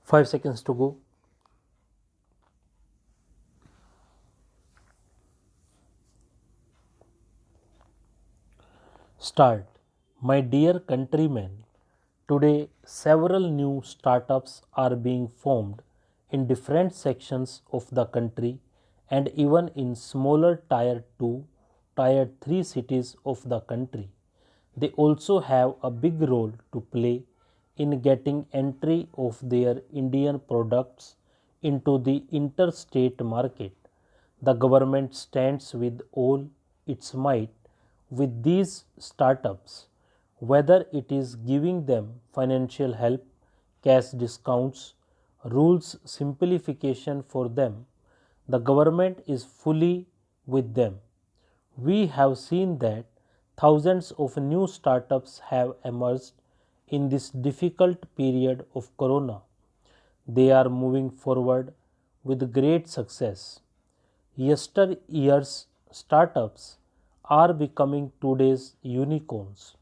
5 seconds to go. Start. My dear countrymen, today several new startups are being formed in different sections of the country and even in smaller tier 2, tier 3 cities of the country. They also have a big role to play in getting entry of their Indian products into the interstate market. The government stands with all its might with these startups, whether it is giving them financial help, cash discounts, rules simplification for them, the government is fully with them. We have seen that thousands of new startups have emerged in this difficult period of Corona. They are moving forward with great success. Yesteryear's startups are becoming today's unicorns.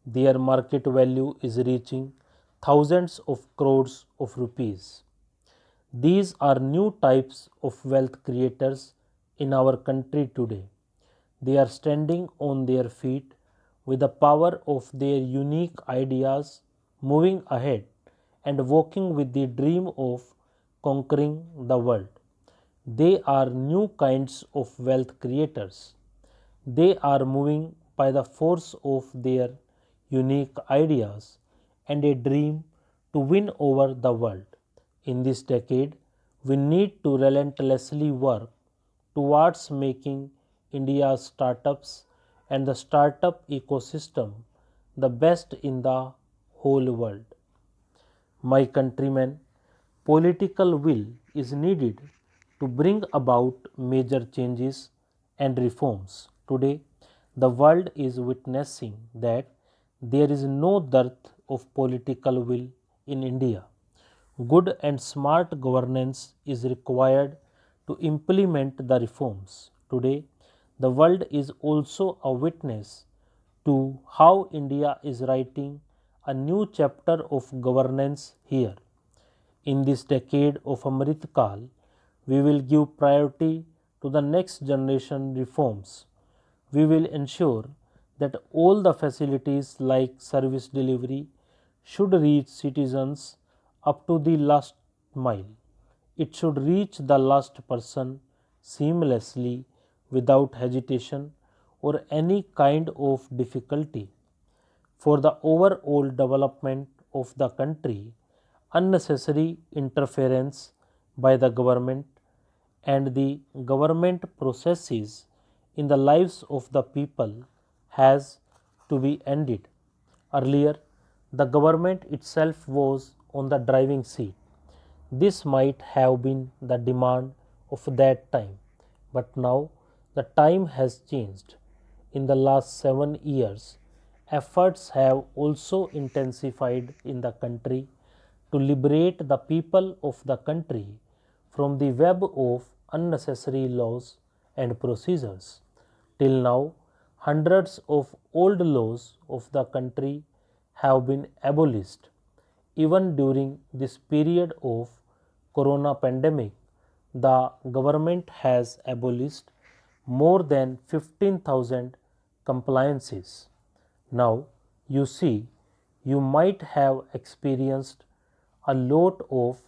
Their market value is reaching thousands of crores of rupees. These are new types of wealth creators in our country today. They are standing on their feet with the power of their unique ideas, moving ahead and walking with the dream of conquering the world. They are new kinds of wealth creators. They are moving by the force of their unique ideas and a dream to win over the world. In this decade, we need to relentlessly work towards making India's startups and the startup ecosystem the best in the whole world. My countrymen, political will is needed to bring about major changes and reforms. Today, the world is witnessing that there is no dearth of political will in India. Good and smart governance is required to implement the reforms. Today, the world is also a witness to how India is writing a new chapter of governance here. In this decade of Amrit Kal, we will give priority to the next generation reforms. We will ensure that all the facilities like service delivery should reach citizens up to the last mile. It should reach the last person seamlessly without hesitation or any kind of difficulty. For the overall development of the country, unnecessary interference by the government and the government processes in the lives of the people has to be ended. Earlier, the government itself was on the driving seat. This might have been the demand of that time, but now the time has changed. In the last 7 years, efforts have also intensified in the country to liberate the people of the country from the web of unnecessary laws and procedures. Till now, hundreds of old laws of the country have been abolished. Even during this period of corona pandemic, the government has abolished more than 15,000 compliances. Now, you see, you might have experienced a lot of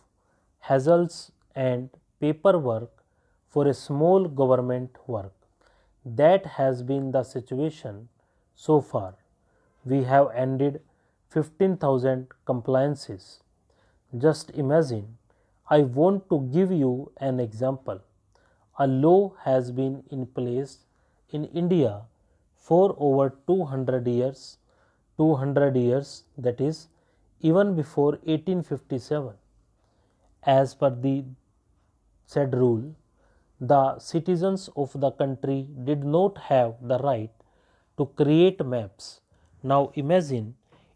hassles and paperwork for a small government work. That has been the situation so far. We have ended 15,000 compliances. Just imagine, I want to give you an example. A law has been in place in India for over 200 years, that is, even before 1857. As per the said rule, the citizens of the country did not have the right to create maps. Now imagine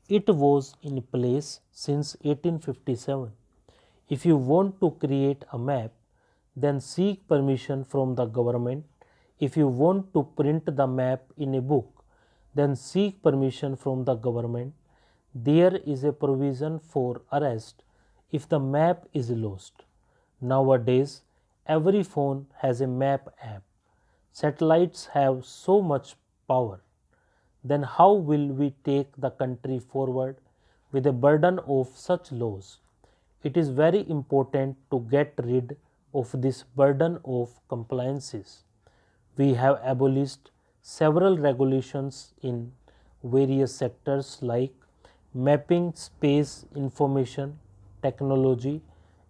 it was in place since 1857. If you want to create a map, then seek permission from the government. If you want to print the map in a book, then seek permission from the government. There is a provision for arrest if the map is lost? Nowadays, every phone has a map app. Satellites have so much power. Then how will we take the country forward with a burden of such laws? It is very important to get rid of this burden of compliances. We have abolished several regulations in various sectors like mapping, space information technology,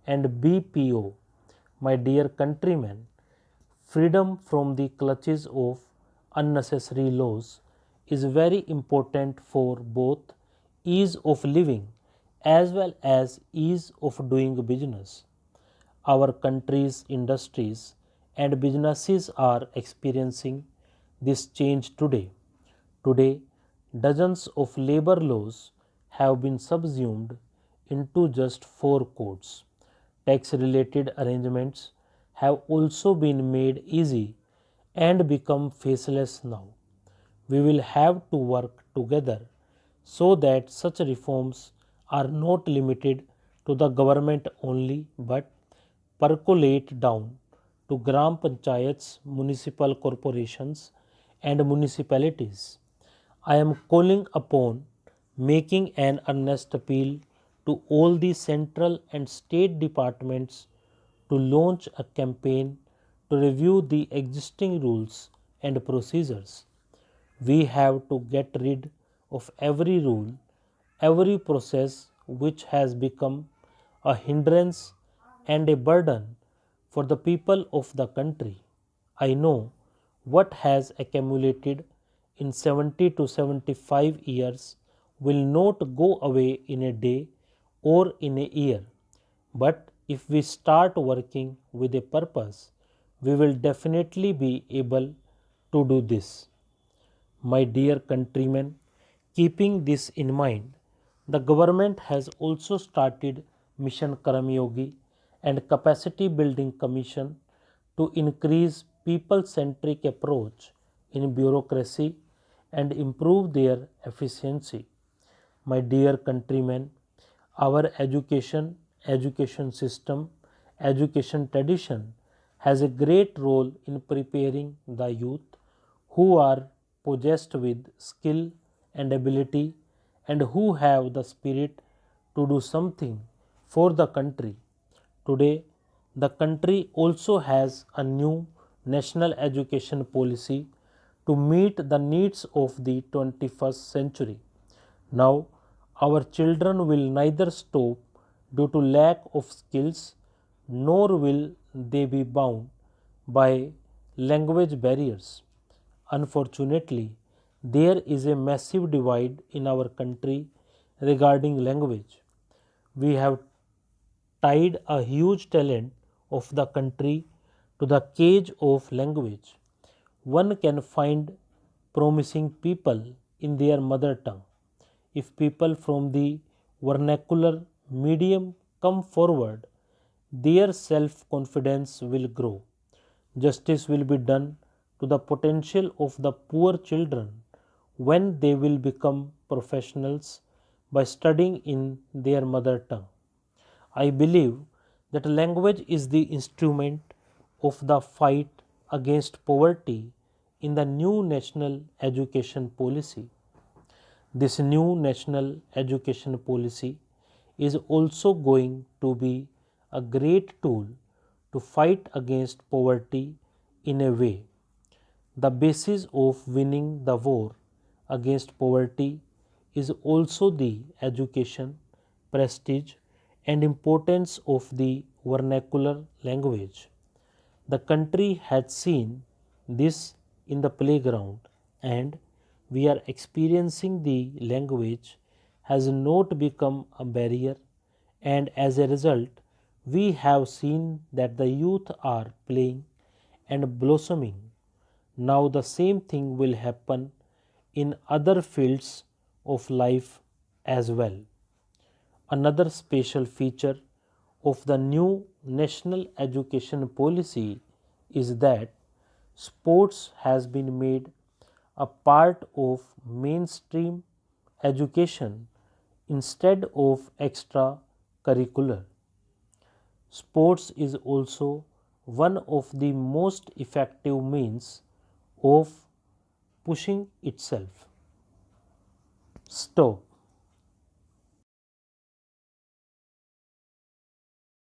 and BPO. My dear countrymen, freedom from the clutches of unnecessary laws is very important for both ease of living as well as ease of doing business. Our country's industries and businesses are experiencing this change today. Today, dozens of labor laws have been subsumed into just four codes. Tax related arrangements have also been made easy and become faceless now. We will have to work together so that such reforms are not limited to the government only but percolate down to gram panchayats, municipal corporations, and municipalities. I am calling upon making an earnest appeal to all the central and state departments to launch a campaign to review the existing rules and procedures. We have to get rid of every rule, every process which has become a hindrance and a burden for the people of the country. I know what has accumulated in 70 to 75 years will not go away in a day or in a year. But if we start working with a purpose, we will definitely be able to do this. My dear countrymen, keeping this in mind, the government has also started Mission Karmyogi and Capacity Building Commission to increase people-centric approach in bureaucracy and improve their efficiency. My dear countrymen, our education system, education tradition has a great role in preparing the youth who are possessed with skill and ability and who have the spirit to do something for the country. Today, the country also has a new national education policy to meet the needs of the 21st century. Now, our children will neither stop due to lack of skills nor will they be bound by language barriers. Unfortunately, there is a massive divide in our country regarding language. We have tied a huge talent of the country to the cage of language. One can find promising people in their mother tongue. If people from the vernacular medium come forward, their self confidence will grow. Justice will be done to the potential of the poor children when they will become professionals by studying in their mother tongue. I believe that language is the instrument of the fight against poverty in the new national education policy. This new national education policy is also going to be a great tool to fight against poverty in a way. The basis of winning the war against poverty is also the education, prestige, and importance of the vernacular language. The country had seen this in the playground, and we are experiencing the language has not become a barrier, and as a result, we have seen that the youth are playing and blossoming. Now, the same thing will happen in other fields of life as well. Another special feature of the new national education policy is that sports has been made a part of mainstream education instead of extra curricular. Sports is also one of the most effective means of pushing itself. Stop.